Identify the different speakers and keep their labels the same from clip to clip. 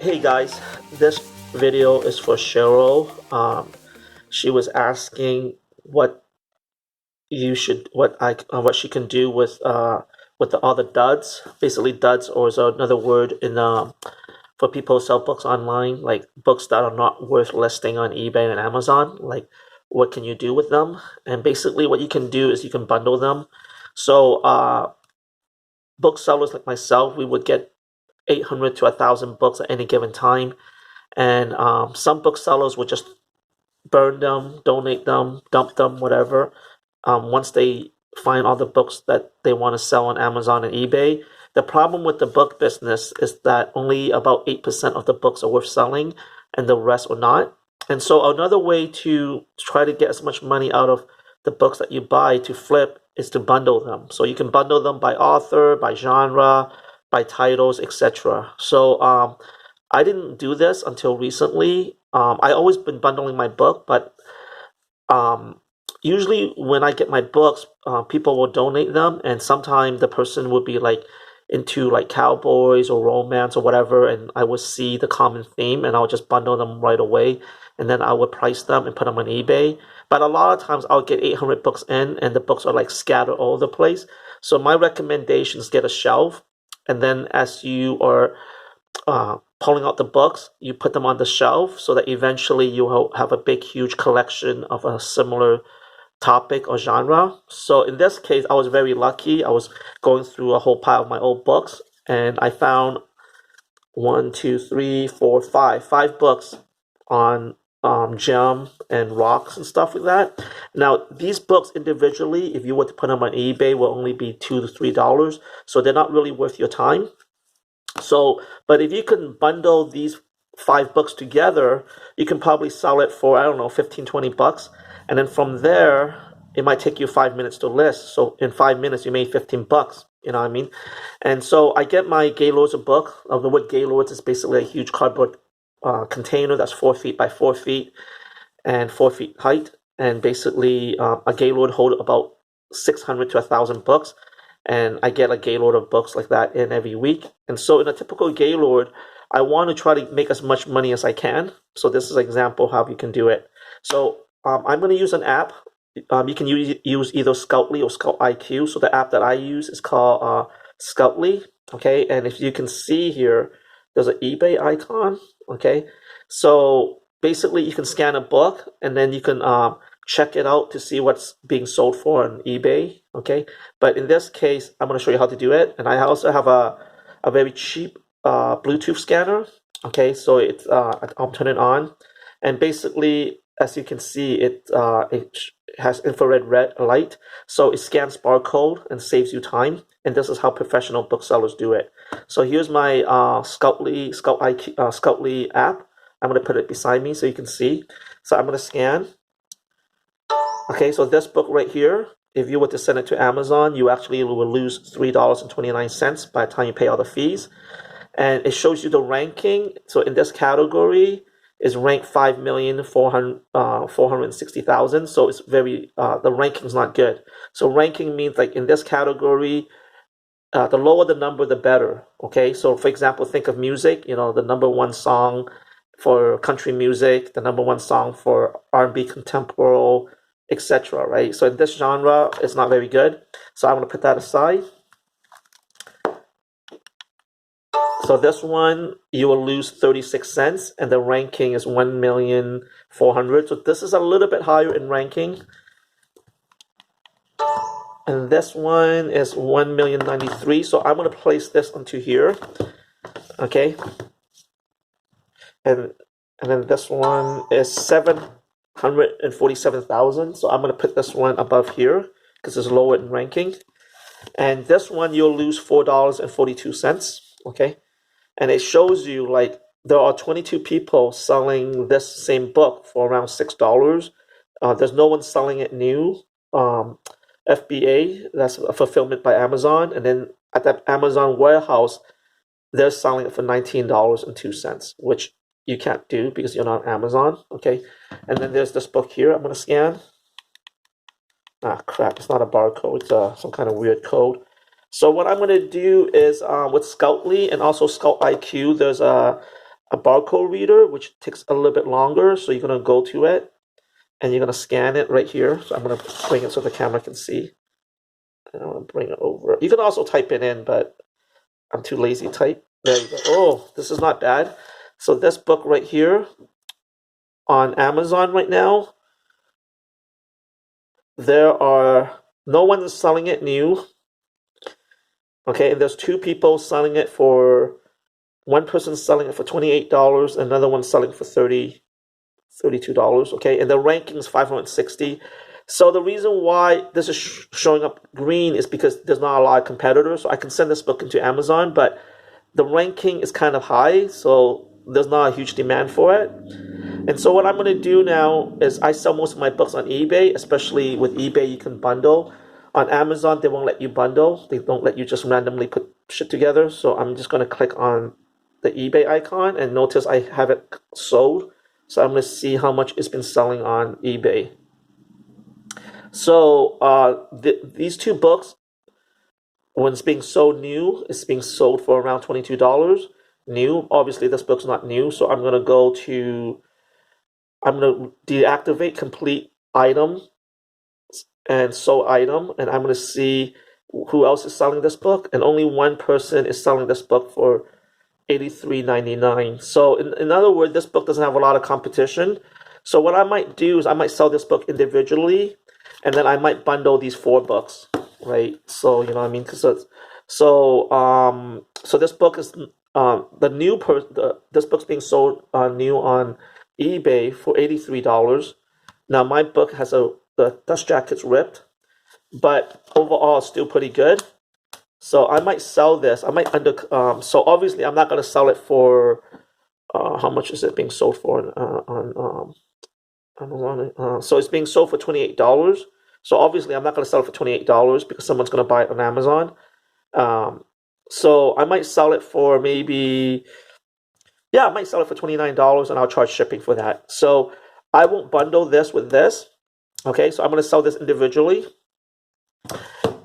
Speaker 1: Hey guys, this video is for Cheryl. She was asking what what she can do with the other duds. Basically, duds or is another word in for people who sell books online, like books that are not worth listing on eBay and Amazon. Like, what can you do with them? And basically, what you can do is you can bundle them. So, booksellers like myself, we would get 800 to 1,000 books at any given time. And some booksellers would just burn them, donate them, dump them, whatever. Once they find all the books that they want to sell on Amazon and eBay. The problem with the book business is that only about 8% of the books are worth selling and the rest are not. And so another way to try to get as much money out of the books that you buy to flip is to bundle them. So you can bundle them by author, by genre, by titles, etc. So I didn't do this until recently. I always been bundling my book, but um, usually when I get my books, people will donate them, and sometimes the person would be like into like cowboys or romance or whatever, and I would see the common theme, and I would just bundle them right away, and then I would price them and put them on eBay. But a lot of times I'll get 800 books in, and the books are like scattered all over the place. So my recommendation is get a shelf, and then as you are pulling out the books, you put them on the shelf so that eventually you will have a big, huge collection of a similar topic or genre. So in this case, I was very lucky. I was going through a whole pile of my old books, and I found one, two, three, four, five books on gem and rocks and stuff like that. Now, these books individually, if you were to put them on eBay, will only be $2 to $3, so they're not really worth your time. So, but if you can bundle these five books together, you can probably sell it for, I don't know, 15, $20. And then from there, it might take you 5 minutes to list. So in 5 minutes, you made $15. You know what I mean? And so I get my Gaylords a book. The word Gaylords is basically a huge cardboard container that's 4 feet by 4 feet and 4 feet height. And basically, a Gaylord hold about 600 to 1,000 books, and I get a Gaylord of books like that in every week. And so in a typical Gaylord, I want to try to make as much money as I can. So this is an example of how you can do it. So I'm going to use an app. You can use either Scoutly or Scout IQ. So the app that I use is called Scoutly. Okay, and if you can see here, there's an eBay icon. Okay, so basically you can scan a book and then you can check it out to see what's being sold for on eBay. Okay, but in this case, I'm going to show you how to do it. And I also have a very cheap Bluetooth scanner. Okay, so it's I'll turn it on, and basically, as you can see, it has infrared red light, so it scans barcode and saves you time. And this is how professional booksellers do it. So here's my Scoutly app. I'm going to put it beside me so you can see. So I'm going to scan. Okay, so this book right here, if you were to send it to Amazon, you actually will lose $3.29 by the time you pay all the fees. And it shows you the ranking. So in this category is ranked 5,460,000. So it's very the ranking is not good. So ranking means like in this category, the lower the number, the better. Okay, so for example, think of music. You know, the number one song for country music, the number one song for R&B contemporary, etc. Right? So in this genre, it's not very good. So I'm going to put that aside. So this one, you will lose 36 cents, and the ranking is 1,400,000. So this is a little bit higher in ranking. And this one is 1,093,000. So I'm going to place this onto here. Okay. And then this one is 747,000. So I'm going to put this one above here because it's lower in ranking. And this one, you'll lose $4.42. Okay. And it shows you like there are 22 people selling this same book for around $6. There's no one selling it new. FBA, that's a fulfillment by Amazon. And then at that Amazon warehouse, they're selling it for $19.02, which you can't do because you're not on Amazon. Okay. And then there's this book here I'm going to scan. Ah, crap. It's not a barcode. It's some kind of weird code. So what I'm going to do is with Scoutly and also Scout IQ, there's a a barcode reader, which takes a little bit longer. So you're going to go to it and you're going to scan it right here. So I'm going to bring it so the camera can see. And I'm going to bring it over. You can also type it in, but I'm too lazy to type. There you go. Oh, this is not bad. So this book right here on Amazon right now, no one is selling it new. Okay, and there's two people selling it for, one person's selling it for $28, another one's selling for $32. Okay, and the ranking is 560. So the reason why this is showing up green is because there's not a lot of competitors. So I can send this book into Amazon, but the ranking is kind of high, so there's not a huge demand for it. And so what I'm going to do now is I sell most of my books on eBay, especially with eBay you can bundle. On Amazon, they won't let you bundle. They don't let you just randomly put shit together. So I'm just going to click on the eBay icon and notice I have it sold. So I'm going to see how much it's been selling on eBay. So these two books, when it's being sold new, it's being sold for around $22 new. Obviously, this book's not new, so I'm going to deactivate complete item and sold item, and I'm going to see who else is selling this book, and only one person is selling this book for $83.99. So in other words, this book doesn't have a lot of competition. So what I might do is I might sell this book individually, and then I might bundle these 4 books, right? So you know what I mean? So this book is this book's being sold new on eBay for $83. Now my book has the dust jacket's ripped, but overall it's still pretty good. So I might sell this. I might so obviously I'm not going to sell it for how much is it being sold for on Amazon? So it's being sold for $28. So obviously I'm not going to sell it for $28 because someone's going to buy it on Amazon. So I might sell it for I might sell it for $29 and I'll charge shipping for that. So I won't bundle this with this. Okay, so I'm going to sell this individually.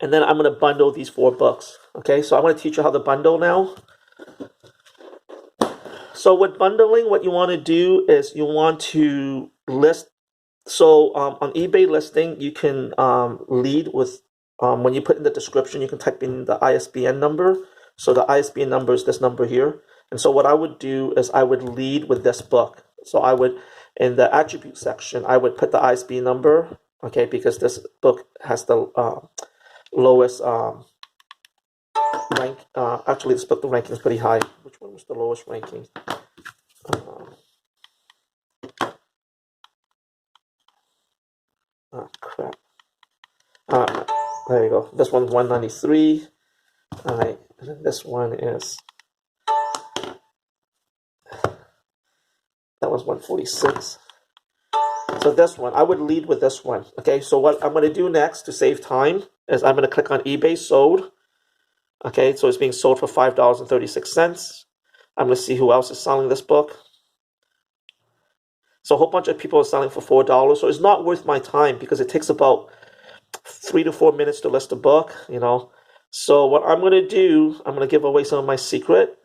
Speaker 1: And then I'm going to bundle these 4 books. Okay, so I'm going to teach you how to bundle now. So with bundling, what you want to do is you want to list. So on eBay listing, you can lead with, when you put in the description, you can type in the ISBN number. So the ISBN number is this number here. And so what I would do is I would lead with this book. So I would, in the attribute section, I would put the ISBN number, okay, because this book has the lowest rank. Actually, this book, the ranking is pretty high. Which one was the lowest ranking? Crap. There you go. This one's 193. All right, and then this one is, that was 146. So this one, I would lead with this one. Okay, so what I'm going to do next to save time is I'm going to click on eBay sold. Okay, so it's being sold for $5.36. I'm going to see who else is selling this book. So a whole bunch of people are selling for $4. So it's not worth my time because it takes about 3 to 4 minutes to list a book, you know. So what I'm going to do, I'm going to give away some of my secret,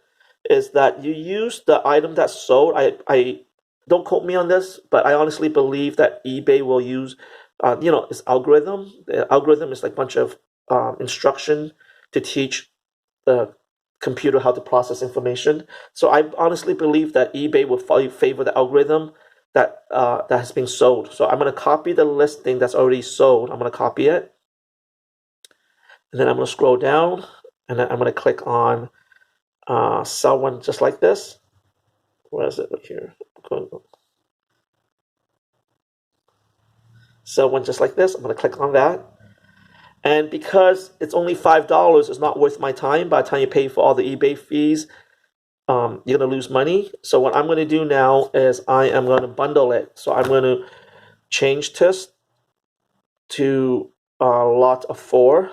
Speaker 1: is that you use the item that's sold. I don't quote me on this, but I honestly believe that eBay will use, its algorithm. The algorithm is like a bunch of instruction to teach the computer how to process information. So I honestly believe that eBay will favor the algorithm that has been sold. So I'm going to copy the listing that's already sold. I'm going to copy it. And then I'm going to scroll down. And then I'm going to click on sell one just like this. Where is it? Right here. Sell one just like this. I'm going to click on that. And because it's only $5, it's not worth my time. By the time you pay for all the eBay fees, you're going to lose money. So what I'm going to do now is I am going to bundle it. So I'm going to change this to a lot of 4.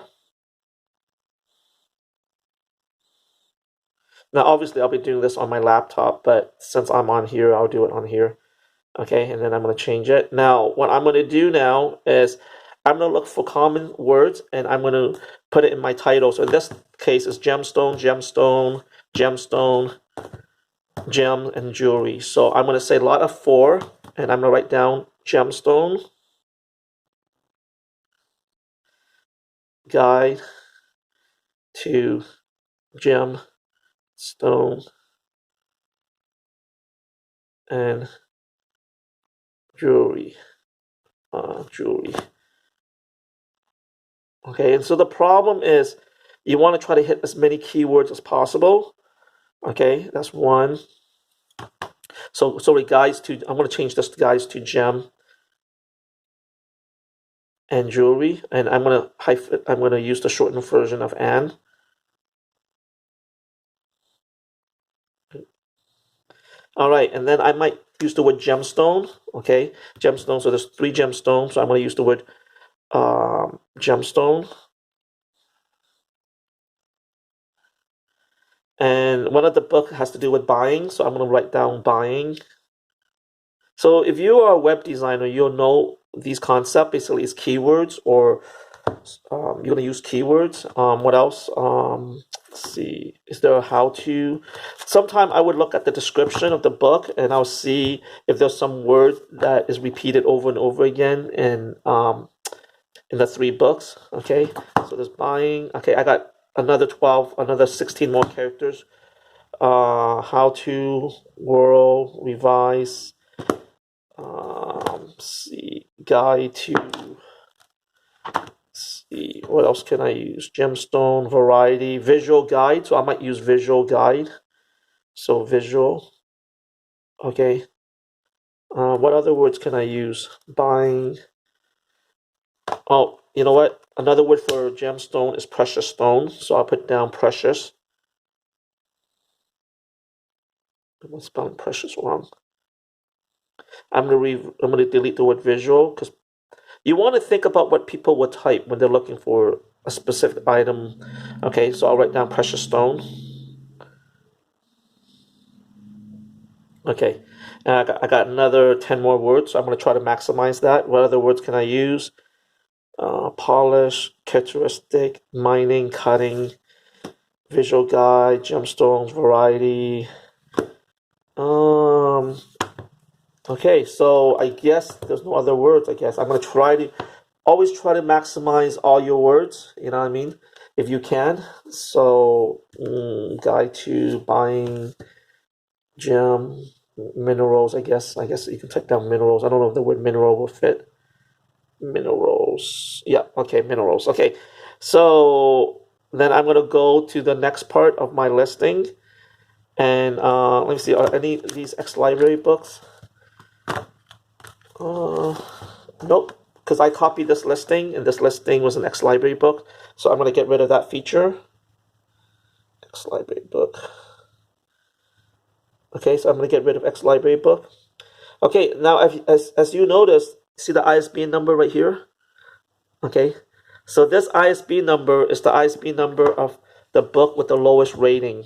Speaker 1: Now, obviously, I'll be doing this on my laptop, but since I'm on here, I'll do it on here. Okay, and then I'm going to change it. Now, what I'm going to do now is I'm going to look for common words, and I'm going to put it in my title. So in this case, it's gemstone, gemstone, gemstone, gem and jewelry. So I'm going to say lot of 4, and I'm going to write down gemstone, guide to gemstone and jewelry. Jewelry. Okay, and so the problem is you want to try to hit as many keywords as possible. Okay, that's 1. So sorry, guys, I'm going to change this to guys to gem and jewelry, and I'm going to use the shortened version of and. All right, and then I might use the word gemstone. Okay, gemstone. So there's 3 gemstones. So I'm going to use the word gemstone. And one of the book has to do with buying, so I'm going to write down buying. So if you are a web designer, you'll know these concepts. Basically, it's keywords, or you're going to use keywords. What else? Let's see. Is there a how-to? Sometime I would look at the description of the book, and I'll see if there's some word that is repeated over and over again in the 3 books. Okay, so there's buying. Okay, I got another 16 more characters. How to, world, revise. See, guide to. See, what else can I use? Gemstone, variety, visual guide. So I might use visual guide. So visual. Okay. What other words can I use? Buying. Oh, you know what? Another word for gemstone is precious stone. So I'll put down precious. I'm spelling precious wrong. I'm gonna delete the word visual, because you want to think about what people would type when they're looking for a specific item. Okay, so I'll write down precious stone. Okay, and I got another 10 more words, so I'm going to try to maximize that. What other words can I use? Polish, characteristic, mining, cutting, visual guide, gemstones, variety. Okay, so I guess there's no other words. I guess I'm going to always try to maximize all your words. You know what I mean? If you can. So, guide to buying gem, minerals. I guess you can type down minerals. I don't know if the word mineral will fit. Minerals. Yeah. Okay. Minerals. Okay. So then I'm gonna go to the next part of my listing, and let me see. Are any of these X library books? Nope. Because I copied this listing, and this listing was an X library book. So I'm gonna get rid of that feature. X library book. Okay. So I'm gonna get rid of X library book. Okay. Now, as you notice, see the ISBN number right here. Okay, so this ISBN number is the ISBN number of the book with the lowest rating,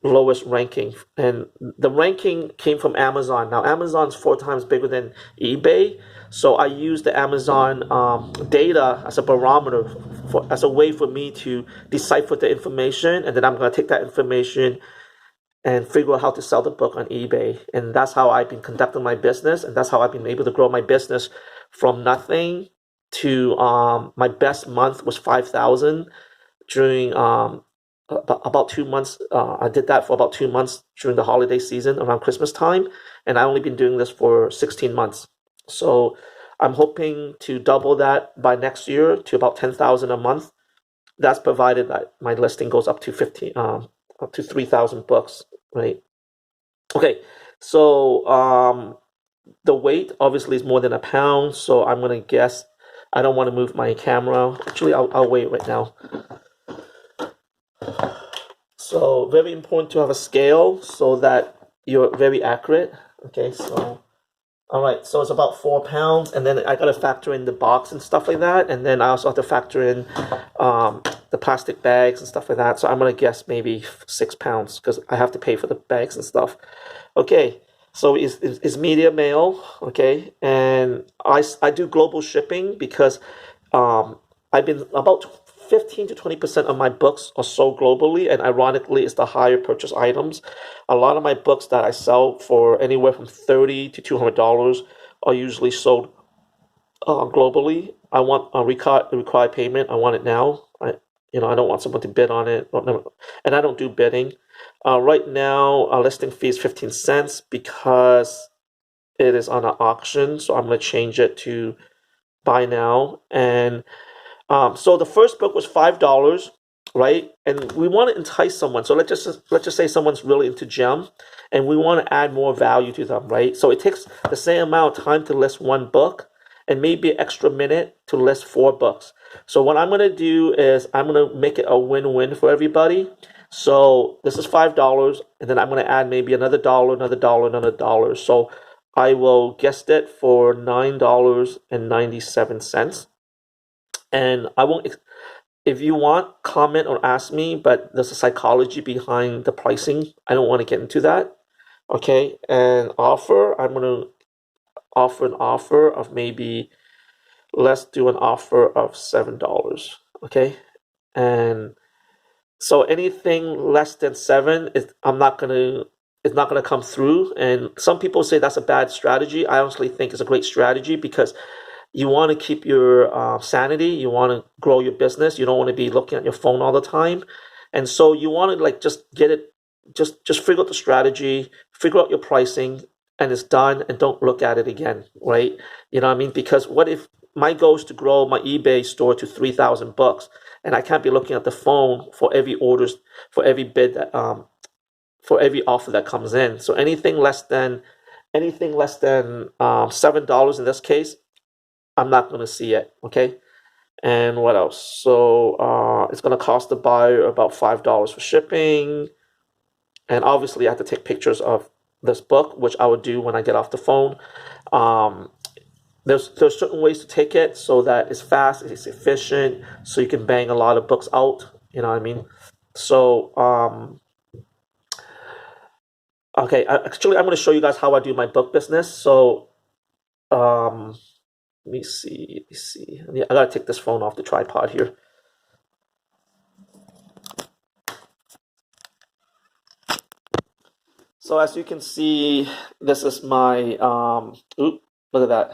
Speaker 1: lowest ranking, and the ranking came from Amazon. Now Amazon's 4 times bigger than eBay, so I use the Amazon data as a barometer, as a way for me to decipher the information, and then I'm going to take that information and figure out how to sell the book on eBay. And that's how I've been conducting my business, and that's how I've been able to grow my business from nothing to my best month was 5,000 during about 2 months. I did that for about 2 months during the holiday season around Christmas time, and I only been doing this for 16 months. So I'm hoping to double that by next year to about 10,000 a month. That's provided that my listing goes up to 3,000 books, right? Okay, so the weight obviously is more than a pound, so I'm gonna guess. I don't want to move my camera. Actually, I'll weigh it right now. So very important to have a scale so that you're very accurate. Okay, so all right, so it's about 4 pounds, and then I gotta factor in the box and stuff like that, and then I also have to factor in the plastic bags and stuff like that. So I'm gonna guess maybe 6 pounds because I have to pay for the bags and stuff. Okay, so it's media mail. Okay, and I do global shipping because I've been about 15 to 20% of my books are sold globally, and ironically, it's the higher purchase items. A lot of my books that I sell for anywhere from $30 to $200 are usually sold globally. I want a required payment. I want it now. I don't want someone to bid on it, and I don't do bidding. Right now, our listing fee is 15 cents because it is on an auction. So I'm going to change it to buy now. And so the first book was $5, right? And we want to entice someone. So let's just say someone's really into gem, and we want to add more value to them, right? So it takes the same amount of time to list one book, and maybe an extra minute to list 4 books. So what I'm going to do is I'm going to make it a win-win for everybody. So this is $5, and then I'm going to add maybe another dollar, another dollar, another dollar. So I will guess it for $9.97. And I won't, if you want, comment or ask me, but there's a psychology behind the pricing. I don't want to get into that. Okay, and offer, I'm going to offer an offer of maybe, let's do an offer of $7. Okay, and so anything less than 7 is it's not gonna come through. And some people say that's a bad strategy. I honestly think it's a great strategy because you want to keep your sanity. You want to grow your business. You don't want to be looking at your phone all the time, and so you want to like just get it, just figure out the strategy, figure out your pricing, and it's done. And don't look at it again, right? You know what I mean? Because what if my goal is to grow my eBay store to 3,000 books, and I can't be looking at the phone for every orders, for every bid that, for every offer that comes in. So anything less than $7 in this case, I'm not going to see it. Okay. And what else? So it's going to cost the buyer about $5 for shipping. And obviously I have to take pictures of this book, which I would do when I get off the phone. There's certain ways to take it so that it's fast, it's efficient, so you can bang a lot of books out. You know what I mean? So okay, actually I'm going to show you guys how I do my book business. So let me see. I gotta take this phone off the tripod here. So as you can see, this is my look at that.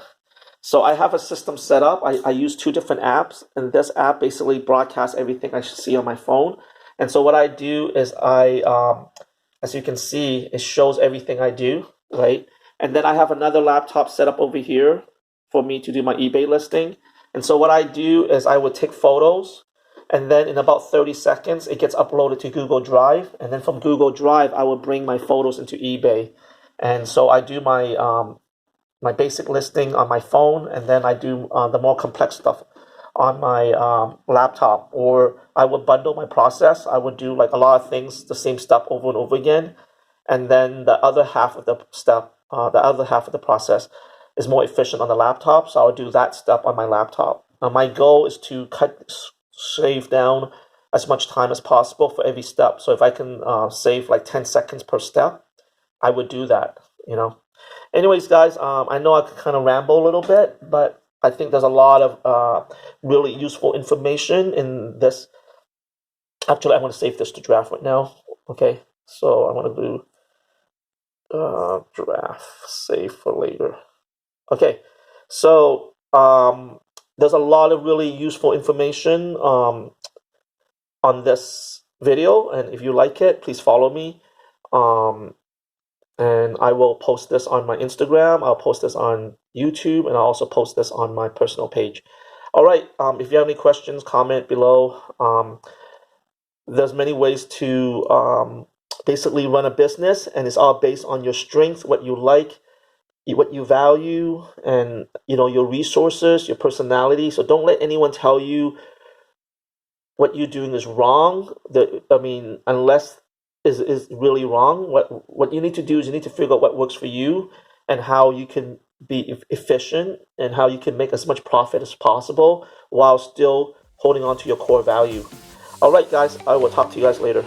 Speaker 1: So I have a system set up. I use 2 different apps, and this app basically broadcasts everything I should see on my phone. And so what I do is as you can see, it shows everything I do, right? And then I have another laptop set up over here for me to do my eBay listing. And so what I do is I would take photos, and then in about 30 seconds, it gets uploaded to Google Drive. And then from Google Drive, I will bring my photos into eBay. And so I do my basic listing on my phone, and then I do the more complex stuff on my laptop. Or I would bundle my process. I would do like a lot of things, the same stuff over and over again. And then the other half of the process is more efficient on the laptop. So I would do that step on my laptop. Now my goal is to shave down as much time as possible for every step. So if I can save like 10 seconds per step, I would do that, you know. Anyways, guys, I know I could kind of ramble a little bit, but I think there's a lot of really useful information in this. Actually, I'm going to save this to draft right now. Okay, so I'm going to do draft, save for later. Okay, so there's a lot of really useful information on this video, and if you like it, please follow me. And I will post this on my Instagram, I'll post this on YouTube, and I'll also post this on my personal page. All right, if you have any questions, comment below. There's many ways to basically run a business, and it's all based on your strength, what you like, what you value, and your resources, your personality. So don't let anyone tell you what you're doing is wrong. Unless is really wrong. What you need to do is you need to figure out what works for you and how you can be efficient and how you can make as much profit as possible while still holding on to your core value. All right, guys, I will talk to you guys later.